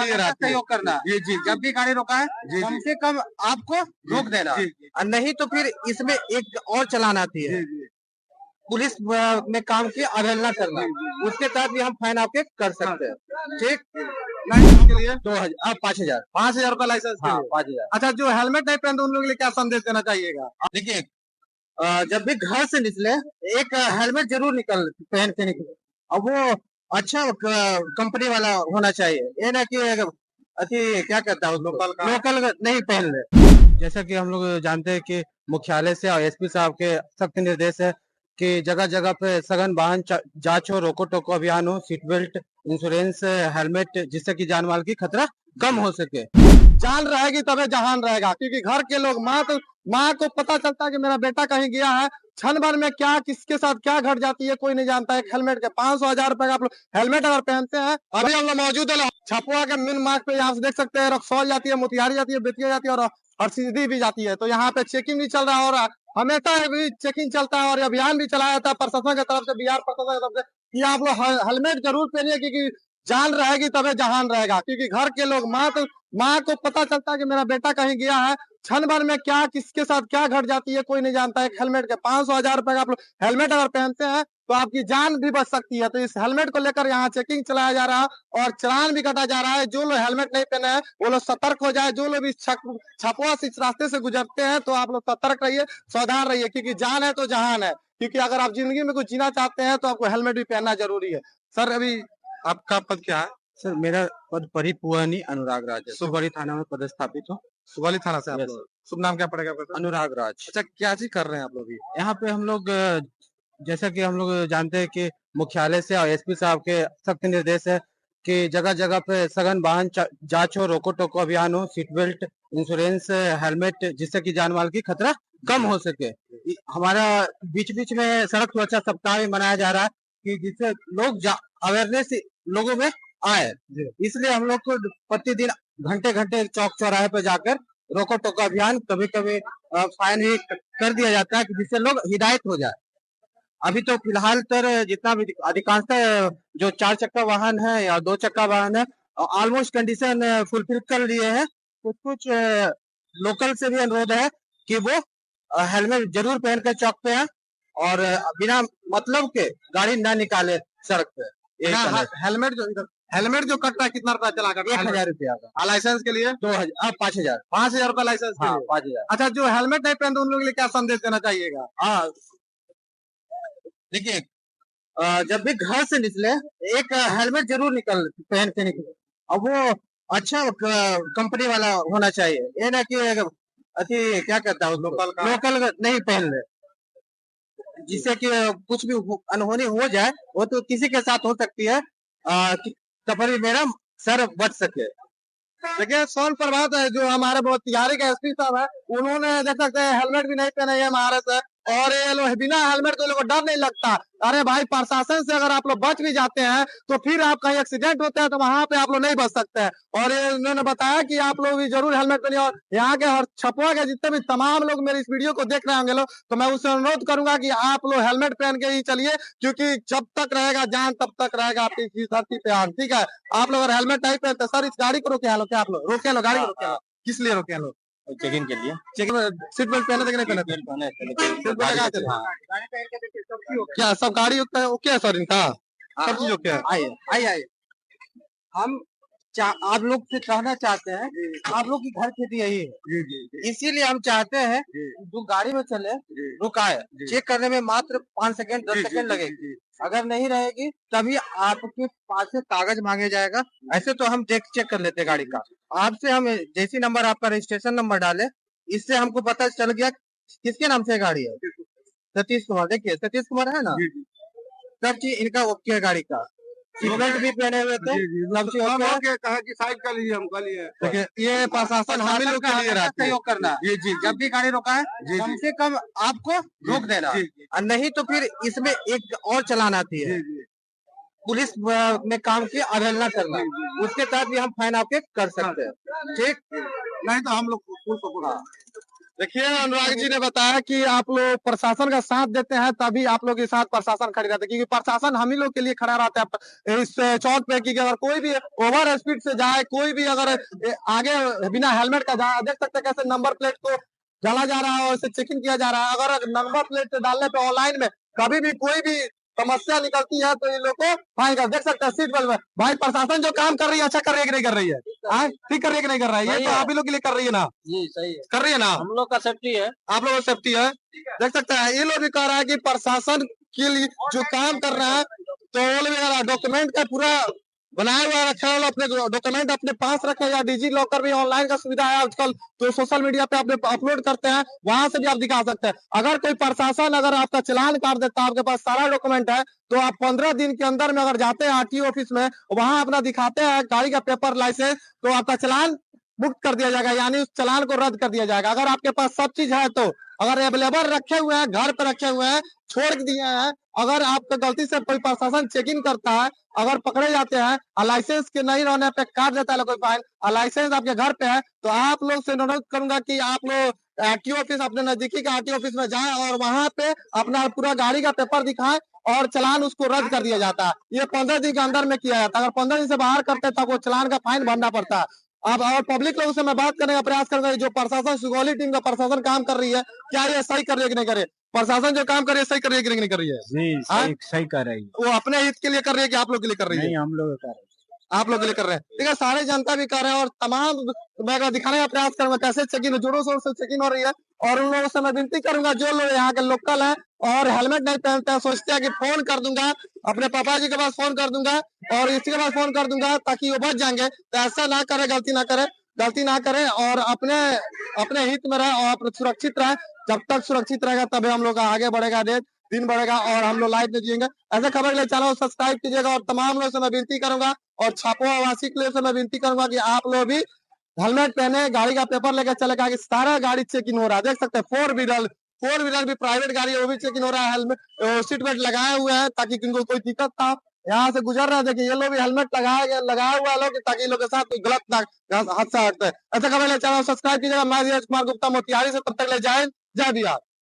सहयोग करना। जी जी जब भी गाड़ी रोका है जी कम जी से कम आपको रोक देना, जी और नहीं तो फिर इसमें एक और चालान आती है, जी पुलिस में काम की अवहेलना करना, उसके तहत भी हम फाइन आपके कर सकते हैं। ठीक, लाइसेंस के लिए 2000 5,000। 5,000 का लाइसेंस के हाँ, लिए। 5,000। अच्छा, जो हेलमेट नहीं पहनते उन लोगों के लिए क्या संदेश देना चाहिएगा? देखिए, जब भी घर से निकले एक हेलमेट जरूर पहन के निकले, और वो अच्छा कंपनी वाला होना चाहिए, ये ना कि अति क्या कहता है लोकल नहीं पहन ले। जैसा कि हम लोग जानते हैं कि मुख्यालय से और एसपी साहब के सख्त निर्देश है कि जगह जगह पे सघन वाहन जांच हो, रोको टोको अभियान हो, सीट बेल्ट, इंश्योरेंस, हेलमेट, जिससे कि जान माल की खतरा कम हो सके। जान रहेगी तबे जहान रहेगा, क्योंकि घर के लोग माँ को पता चलता है कि मेरा बेटा कहीं गया है, क्षण भर में क्या किसके साथ क्या घट जाती है कोई नहीं जानता है। हेलमेट के 500-1000 रुपए का आप लोग हेलमेट अगर पहनते हैं, अभी हम लोग मौजूद है छपुआ के मेन मार्ग पे, यहाँ से देख सकते हैं रक्सौल जाती है, मोतिहारी जाती है, बेतिया जाती है और हरसिद्धि भी जाती है। तो यहाँ पे चेकिंग भी चल रहा है और हमेशा भी चेकिंग चलता है और अभियान भी चलाया जाता है प्रशासन की तरफ से, बिहार प्रशासन की तरफ से, कि आप लोग हेलमेट जरूर पहनिए, क्योंकि जान रहेगी तबे जहान रहेगा। क्योंकि घर के लोग माँ को पता चलता है कि मेरा बेटा कहीं गया है, क्षण भर में क्या किसके साथ क्या घट जाती है कोई नहीं जानता है। हेलमेट के 500-1000 रुपए का आप लोग हेलमेट अगर पहनते हैं तो आपकी जान भी बच सकती है। तो इस हेलमेट को लेकर यहाँ चेकिंग चलाया जा रहा है और चालान भी कटा जा रहा है। जो लोग हेलमेट नहीं पहने हैं वो लोग सतर्क हो जाए। जो लोग इस छपुआ से इस रास्ते से गुजरते हैं तो आप लोग सतर्क रहिए, सावधान रहिए, क्योंकि जान है तो जहान है। क्योंकि अगर आप जिंदगी में कुछ जीना चाहते हैं तो आपको हेलमेट भी पहनना जरूरी है। सर, अभी आपका पद क्या है? सर, मेरा पद परिपुआनी अनुराग राज है, सुबड़ी थाना में पदस्थापित हूँ। सुगौली थाना से आप यस लोग? सर। शुभ नाम क्या पड़ेगा आपका? अनुराग राज। अच्छा, क्या चीज कर रहे हैं आप लोग? यहाँ पे हम लोग जैसा कि हम लोग जानते हैं कि मुख्यालय से और एसपी साहब के सख्त निर्देश है कि जगह जगह पे सघन वाहन जांच हो, रोको टोको अभियान हो, सीट बेल्ट, इंश्योरेंस, हेलमेट, जिससे कि जान माल की खतरा कम हो सके। हमारा बीच बीच में सड़क सुरक्षा सप्ताह भी मनाया जा रहा है कि जिससे लोग अवेयरनेस लोगों में आए। इसलिए हम लोग को प्रतिदिन घंटे घंटे चौक चौराहे पे जाकर रोको टोको अभियान, कभी कभी फाइन भी कर दिया जाता है कि जिससे लोग हिदायत हो जाए। अभी तो फिलहाल तर जितना भी अधिकांशतः जो 4 चक्का वाहन है या 2 चक्का वाहन है ऑलमोस्ट कंडीशन फुलफिल कर लिए हैं। कुछ कुछ लोकल से भी अनुरोध है कि वो हेलमेट जरूर पहन कर चौक पे आए और बिना मतलब के गाड़ी ना निकाले सड़क पे। हेलमेट जो कटता है कितना रुपया चला करता है? 1,000 रुपया का। लाइसेंस के लिए 5,000। 5,000 का लाइसेंस के हाँ, लिए। 5,000। अच्छा, जो हेलमेट नहीं पहनते उन लोगों के लिए क्या संदेश देना चाहिएगा? हाँ, देखिए, जब भी घर से निकले एक हेलमेट जरूर पहन के निकले, और वो अच्छा कंपनी वाला होना चाहिए, ये ना कि अति क्या कहता है लोकल नहीं पहन ले, जिससे कि कुछ भी अनहोनी हो जाए वो तो किसी के साथ हो सकती है, कभी मेरा सर बच सके। देखिए, सोन प्रभात है जो हमारे बहुत तिहारी के एसपी साहब है, उन्होंने देख सकते हैं हेलमेट भी नहीं पहने है हमारे से, और ये लोग बिना हेलमेट तो लोग को डर नहीं लगता। अरे भाई, प्रशासन से अगर आप लोग बच भी जाते हैं तो फिर आप कहीं एक्सीडेंट होते हैं तो वहां पे आप लोग नहीं बच सकते हैं। और ये उन्होंने बताया कि आप लोग भी जरूर हेलमेट पहनिए, और यहाँ के हर छपुआ के जितने भी तमाम लोग मेरे इस वीडियो को देख रहे होंगे लोग, तो मैं उससे अनुरोध करूंगा कि आप लोग हेलमेट पहन के ही चलिए, क्योंकि जब तक रहेगा जान तब तक रहेगा आपकी इस धरती पे आन। ठीक है, आप लोग अगर हेलमेट नहीं पहनते, सर इस गाड़ी को रोके लो, क्या आप लोग रोके लो, गाड़ी को रोके लो, किस लिए रोके लो? चेकिंग के लिए। चेकिंग में सीट बेल्ट पहने थे कि नहीं पहने थे? सीट बेल्ट लगा थे? क्या सब गाड़ी ओके है सर इनका? सब चीज ओके है? आइए आइए आइए, हम आप लोग से कहना चाहते हैं, आप लोग की घर खेती यही है, इसीलिए हम चाहते हैं जो गाड़ी में चले रुकाए, चेक करने में मात्र 5 सेकंड 10 सेकंड लगेगी। अगर नहीं रहेगी तभी आपके पास से कागज मांगे जाएगा। ऐसे तो हम चेक कर लेते गाड़ी का, आपसे हम जैसी नंबर आपका रजिस्ट्रेशन नंबर डाले, इससे हमको पता चल गया किसके नाम से गाड़ी है। सतीश कुमार, देखिए सतीश कुमार है ना, सब चीज इनका ओके है गाड़ी का, सीट भी पहने हुए थे, सब चीज ओके है। कहा कि साइड कर लीजिए, हम कर लिए। देखिए, ये प्रशासन हम लोग के लिए रहता है। सहयोग करना। जी जी जब भी गाड़ी रोका है कम से कम आपको रोक देना, और नहीं तो फिर इसमें एक और चालान आती है, पुलिस में काम की अवहेलना करना, उसके तहत भी हम फाइन आपके कर सकते हैं। ठीक, नहीं तो हम लोग पुलिस को देखिए अनुराग जी ने बताया कि आप लोग प्रशासन का साथ देते हैं तभी आप लोग के साथ प्रशासन खड़ी रहता है, क्योंकि प्रशासन हम ही लोग के लिए खड़ा रहता है इस चौक पे कि अगर कोई भी ओवर स्पीड से जाए, कोई भी अगर आगे बिना हेलमेट का जाए, देख सकते हैं कैसे नंबर प्लेट को डाला जा रहा है और इसे चेकिंग किया जा रहा है। अगर नंबर प्लेट डालने पे ऑनलाइन में कभी भी कोई भी समस्या निकलती है तो इन लोग को फाइन कर, देख सकते हैं सीट बेल्ट में। भाई प्रशासन जो काम कर रही है अच्छा कर रही है कि नहीं कर रही है? ठीक कर रही है कि नहीं कर रहा है? ये तो आप ही लोग के लिए कर रही है ना? जी सही है, कर रही है ना? हम लोग का सेफ्टी है। आप लोगों को सेफ्टी है, देख सकते हैं ये लोग भी कह रहा है कि प्रशासन के लिए जो काम कर रहा है तो वो लोग डॉक्यूमेंट का पूरा बनाया हुआ रखा है, अपने डॉक्यूमेंट अपने पास रखे, या डिजी लॉकर भी ऑनलाइन का सुविधा है आजकल, तो सोशल मीडिया पे अपने अपलोड करते हैं, वहां से भी आप दिखा सकते हैं। अगर कोई प्रशासन अगर आपका चालान काट देता है, आपके पास सारा डॉक्यूमेंट है, तो आप 15 दिन के अंदर में अगर जाते हैं आरटीओ ऑफिस में, वहां अपना दिखाते हैं गाड़ी का पेपर लाइसेंस, तो आपका चालान मुक्त कर दिया जाएगा, यानी उस चालान को रद्द कर दिया जाएगा। अगर आपके पास सब चीज है तो, अगर अवेलेबल रखे हुए हैं, घर पे रखे हुए हैं, छोड़ दिए हैं, अगर आपको गलती से कोई प्रशासन चेकिंग करता है, अगर पकड़े जाते हैं, लाइसेंस के नहीं रहने पे काट देता है कोई फाइन, लाइसेंस आपके घर पे है, तो आप लोग से अनुरोध करूंगा कि आप लोग आरटीओ ऑफिस, अपने नजदीकी के आरटीओ ऑफिस में जाएं और वहां पे अपना पूरा गाड़ी का पेपर दिखाएं और चालान उसको रद्द कर दिया जाता है। ये 15 दिन के अंदर में किया जाता है। अगर 15 दिन से बाहर करते हैं तो वो चालान का फाइन भरना पड़ता है। अब और पब्लिक लोगों से मैं बात करने का प्रयास करूंगा, जो प्रशासन सुगौली टीम का प्रशासन काम कर रही है, क्या ये सही कर रही है कि नहीं कर रही है? प्रशासन जो काम कर रही है सही कर रही है कि नहीं कर रही है? जी सही सही कर रही है। वो अपने हित के लिए कर रही है कि आप लोग के लिए कर रही है? नहीं, हम लोग कर रहे हैं। आप लोग के लिए कर रहे हैं, ठीक है। सारे जनता भी कर रहे हैं और तमाम मैं अगर दिखाने का प्रयास करूंगा कैसे चेकिंग जोरों शोर से चेकिंग हो रही है। और उन लोगों से मैं विनती करूंगा जो लोग यहाँ के लोकल हैं और हेलमेट नहीं पहनते हैं, सोचते हैं कि फोन कर दूंगा, अपने पापा जी के पास फोन कर दूंगा और इसी के पास फोन कर दूंगा ताकि वो बच जाएंगे, तो ऐसा ना करे, गलती ना करे और अपने अपने हित में रहे और अपने सुरक्षित रहे। जब तक सुरक्षित रहेगा तभी हम लोग आगे बढ़ेगा, दिन बढ़ेगा और हम लोग लाइफ में जिएंगे। ऐसे खबर के लिए चैनल को सब्सक्राइब कीजिएगा और तमाम लोगों से मैं विनती करूंगा और छापवा वासी के लिए से मैं विनती करूंगा कि आप लोग भी हेलमेट पहने, गाड़ी का पेपर लेकर चले, कि सारा गाड़ी चेकिंग हो रहा है। देख सकते हैं फोर व्हीलर भी प्राइवेट गाड़ी है वो भी चेकिंग हो रहा है, हेलमेट सीट बेल्ट लगाए हुए हैं ताकि किनको कोई दिक्कत था। यहाँ से गुजर रहे हैं, देखिए ये लोग भी हेलमेट लगाया हुआ लोग ताकि लोग के साथ कोई गलत ना हादसा हटता है। ऐसा खबर चैनल सब्सक्राइब कीजिएगा। मैं धीरज कुमार गुप्ता मोतिहारी से, तब तक ले जय बिहार।